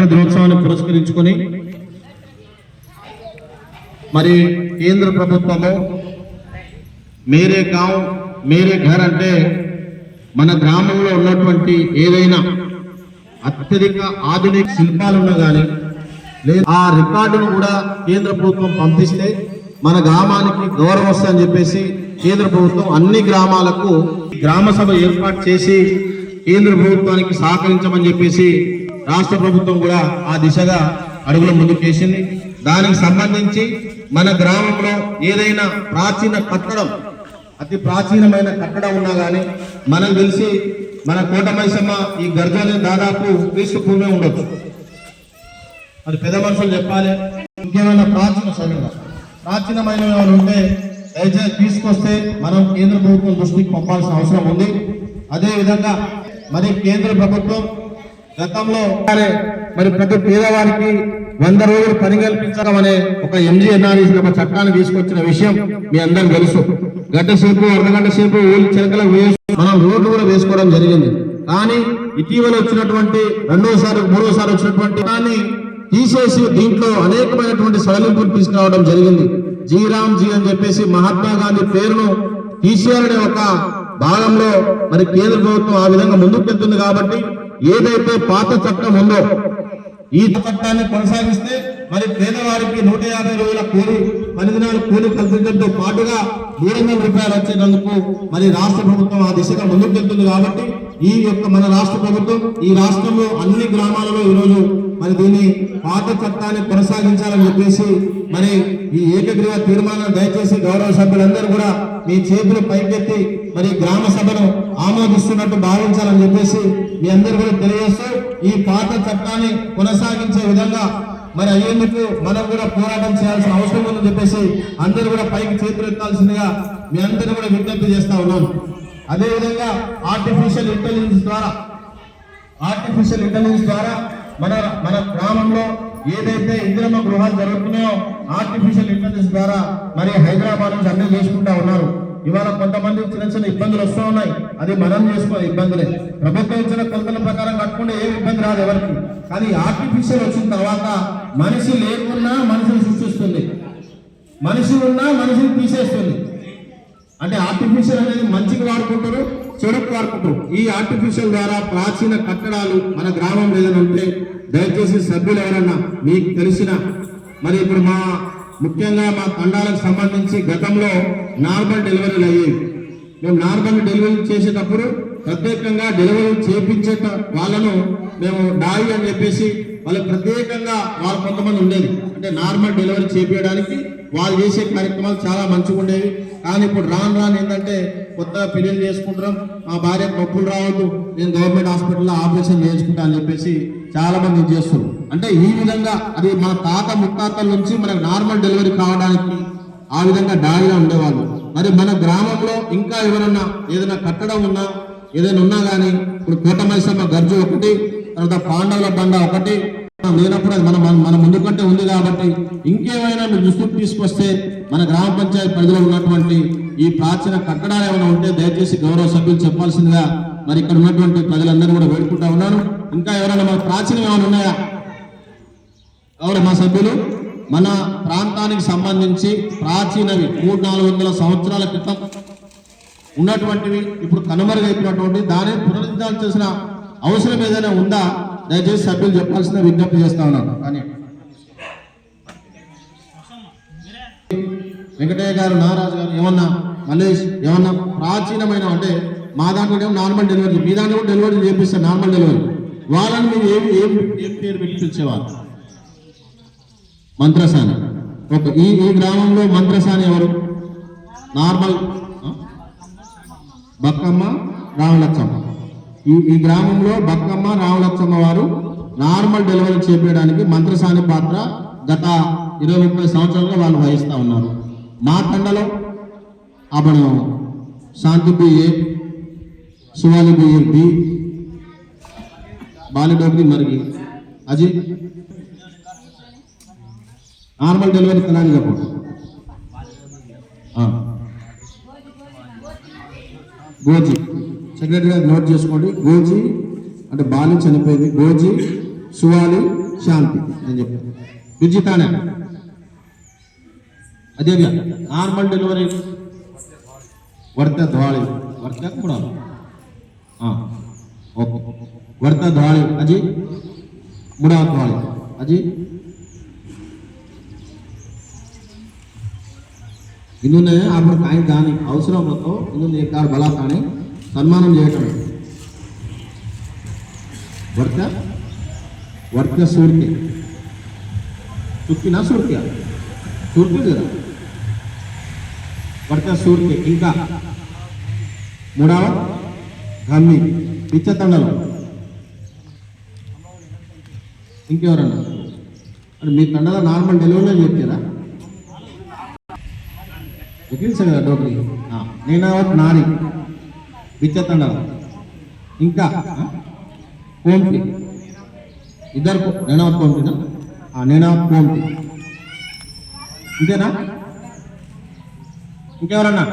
స్వాతంత్ర దినోత్సవాన్ని పురస్కరించుకొని మరి కేంద్ర ప్రభుత్వము మేరే గాంవ్ మేరే ఘర్ అంటే మన గ్రామంలో ఉన్నటువంటి ఏదైనా అత్యధిక ఆధునిక శిల్పాలు ఉన్నా కానీ లేదా ఆ రికార్డును కూడా కేంద్ర ప్రభుత్వం పంపిస్తే మన గ్రామానికి గౌరవం వస్తుందని చెప్పేసి కేంద్ర ప్రభుత్వం అన్ని గ్రామాలకు గ్రామ సభ ఏర్పాటు చేసి కేంద్ర ప్రభుత్వానికి సహకరించమని చెప్పేసి రాష్ట్ర ప్రభుత్వం కూడా ఆ దిశగా అడుగుల ముందుకేసింది. దానికి సంబంధించి మన గ్రామంలో ఏదైనా ప్రాచీన కట్టడం, అతి ప్రాచీనమైన కట్టడం ఉన్నా కానీ మనకు తెలిసి మన కోట మైసమ్మ ఈ గర్జాన్ని దాదాపు క్రీస్తు పూర్వమే ఉండొచ్చు. మరి పెద్ద మనుషులు చెప్పాలి, ఇంకేమైనా ప్రాచీనమైన ఉంటే దయచేసి తీసుకొస్తే మనం కేంద్ర ప్రభుత్వం దృష్టికి పంపాల్సిన అవసరం ఉంది. అదేవిధంగా మరి కేంద్ర ప్రభుత్వం గతంలో మరి ప్రతి పేదవారికి 100 రోజులు పని కల్పించడం అనే ఒక MGNREC ఒక చట్టాన్ని తీసుకొచ్చిన విషయం మీ అందరికి తెలుసు. గంట సేపు అర్ధగంట సేపు ఊరి చిలకలకు మనం రోడ్లు కూడా వేసుకోవడం జరిగింది. కానీ ఇటీవల వచ్చినటువంటి రెండోసారి మూడోసారి వచ్చినటువంటి దాన్ని తీసేసి దీంట్లో అనేకమైనటువంటి సడలింపులు తీసుకురావడం జరిగింది. జీ అని చెప్పేసి మహాత్మా గాంధీ పేరును తీసేయాలనే ఒక భాగంలో మరి కేంద్ర ప్రభుత్వం ఆ విధంగా ముందుకు వెళ్తుంది. కాబట్టి ఏదైతే పాత చట్టం ఉందో ఈ చట్టాన్ని కొనసాగిస్తే మరి పేదవారికి 150 రోజుల కూలి 10 దినాల కూలి కల్పించడంతో పాటుగా 300 రూపాయలు వచ్చేందుకు మరి రాష్ట్ర ప్రభుత్వం ఆ దిశగా ముందుకు వెళ్తుంది. కాబట్టి ఈ యొక్క మన రాష్ట్ర ప్రభుత్వం ఈ రాష్ట్రంలో అన్ని గ్రామాలలో ఈరోజు మరి దీన్ని పాత చట్టాన్ని కొనసాగించాలని చెప్పేసి మరి ఈ ఏకగ్రీవ తీర్మానం దయచేసి గౌరవ సభ్యులందరూ కూడా మీ చేతులు పైకెత్తి మరి గ్రామ సభను ఆమోదిస్తున్నట్టు భావించాలని చెప్పేసి మీ అందరూ కూడా తెలియజేస్తూ ఈ పాత చట్టాన్ని కొనసాగించే విధంగా మరి అయ్యేందుకు మనం కూడా పోరాటం చేయాల్సిన అవసరం ఉందని చెప్పేసి అందరూ కూడా పైకి చేతులు ఎత్తాల్సిందిగా మీ అందరూ కూడా విజ్ఞప్తి చేస్తా ఉన్నాం. అదేవిధంగా ఆర్టిఫిషియల్ ఇంటెలిజెన్స్ ద్వారా మన గ్రామంలో ఏదైతే ఇందిరమ్మ గృహాలు జరుగుతున్నాయో ఆర్టిఫిషియల్ ఇంటెలిజెన్స్ ద్వారా మరి హైదరాబాద్ నుంచి అన్ని చేసుకుంటా ఉన్నారు. ఇవాళ కొంతమంది చిన్న చిన్న ఇబ్బందులు వస్తూ ఉన్నాయి. అది మనం చేసుకో ఇబ్బందులే. ప్రభుత్వం ఇచ్చిన కొలతల ప్రకారం కట్టుకుంటే ఏం ఇబ్బంది రాదు ఎవరికి. కానీ ఆర్టిఫిషియల్ వచ్చిన తర్వాత మనిషి లేకున్నా మనిషిని సృష్టిస్తుంది, మనిషి ఉన్నా మనిషిని తీసేస్తుంది. అంటే ఆర్టిఫిషియల్ అనేది మంచికి వాడుకుంటారు, చెడుకు వాడుకుంటారు. ఈ ఆర్టిఫిషియల్ ద్వారా ప్రాచీన కట్టడాలు మన గ్రామంలో ఏదైనా ఉంటే దయచేసి సభ్యులు ఎవరన్నా మీకు తెలిసిన మరి ఇప్పుడు ముఖ్యంగా మా తండాలకు సంబంధించి గతంలో నార్మల్ డెలివరీలు అయ్యేవి. మేము నార్మల్ డెలివరీ చేసేటప్పుడు ప్రత్యేకంగా డెలివరీ చేపించే వాళ్ళను మేము డాయి అని చెప్పేసి వాళ్ళకి ప్రత్యేకంగా వాళ్ళు కొంతమంది ఉండేది. అంటే నార్మల్ డెలివరీ చేపించడానికి వాళ్ళు చేసే కార్యక్రమాలు చాలా మంచిగా ఉండేవి. కానీ ఇప్పుడు రాను ఏంటంటే కొత్తగా పెళ్లి చేసుకుంటాం, మా భార్య నొప్పులు రావద్దు, నేను గవర్నమెంట్ హాస్పిటల్లో ఆపరేషన్ చేయించుకుంటా అని చెప్పేసి చాలా మంది చేస్తారు. అంటే ఈ విధంగా అది మన తాత ముత్తాతల నుంచి మనకు నార్మల్ డెలివరీ కావడానికి ఆ విధంగా డాయిగా ఉండేవాళ్ళు. మరి మన గ్రామంలో ఇంకా ఎవరన్నా ఏదైనా కట్టడం ఉన్నా ఏదైనా ఉన్నా కానీ ఇప్పుడు కోట మైసమ్మ గర్జు ఒకటి, తర్వాత పాండవుల బండ ఒకటి లేనప్పుడు అది మన ముందు కంటే ఉంది. కాబట్టి ఇంకేమైనా మీరు దృష్టికి తీసుకొస్తే మన గ్రామ పంచాయతీ పరిధిలో ఉన్నటువంటి ఈ ప్రాచీన కట్టడాలు ఏమైనా ఉంటే దయచేసి గౌరవ సభ్యులు చెప్పాల్సిందిగా మరి ఇక్కడ ఉన్నటువంటి ప్రజలందరూ కూడా వేడుకుంటా ఉన్నాను. ఇంకా ఎవరైనా మన ప్రాచీనం ఏమైనా ఉన్నాయా గౌరవ మా సభ్యులు? మన ప్రాంతానికి సంబంధించి ప్రాచీనవి 300-400 సంవత్సరాల క్రితం ఉన్నటువంటివి ఇప్పుడు కనుమరుగైపోయినటువంటి దాన్ని పునరుద్ధరించాల్సిన అవసరం ఏదైనా ఉందా దయచేసి సభ్యులు చెప్పాల్సిన విజ్ఞప్తి చేస్తా ఉన్నాను. కానీ వెంకటయ్య గారు, నాగరాజు గారు ఏమన్నా మల్లేష్ ఏమన్నా ప్రాచీనమైన అంటే మా దాంట్లో నార్మల్ డెలివరీ, మీ దాంట్లో కూడా డెలివరీ చేపిస్తారు నార్మల్ డెలివరీ. వాళ్ళని మీరు ఏం పేరు పెట్టి పిలిచేవారు? మంత్రసాని. ఓకే, ఈ గ్రామంలో మంత్రసాని ఎవరు? నార్మల్ బక్కమ్మ, రామలచ్చమ్మ. ఈ గ్రామంలో బక్కమ్మ, రామలచ్చమ్మ వారు నార్మల్ డెలివరీ చేపించడానికి మంత్రసాని పాత్ర గత 20-30 సంవత్సరాలుగా వాళ్ళు వహిస్తూ ఉన్నారు. మా తండలో అప్పుడు శాంతి బిఏ, సువాలి బిఏ బి, బాలిడోగ్రి మరిగి అజిత్ నార్మల్ డెలివరీ తెలంగాణ చెప్పండి. గోజీ సెక్రటరీ గారు నోట్ చేసుకోండి. గోజీ అంటే బాలి చనిపోయింది, గోజీ, సువాలి, शांति నేను చెప్తాను విజితానే అదే నార్మల్ డెలివరీ वर्ता धुआळी वर्ता కూడా ओके वर्ता धुआळी अजी मुड़ा धुआळी अजी इन्होंने आपण काही दानी అవసరం होतो इन्होंने एक बार बलाताने సన్మానం చేయటం वर्ता वर्ता सूरके चुक्की ना सूरके सूरके जरा वर्ता सूरके ఇంకా మూడవ గమ్మి పిచ్చతండలు ఇంకెవరన్నా అంటే మీ తండలో నార్మల్ డెలివరీలో చెప్తారా ఎక్కించ కదా డోకరీ నేనావత్ నారి పిచ్చతండలు ఇంకా కోంటి ఇద్దరు నేనావత్ కోంటినా నేనావత్ కోంటి ఇంతేనా ఇంకెవరన్నా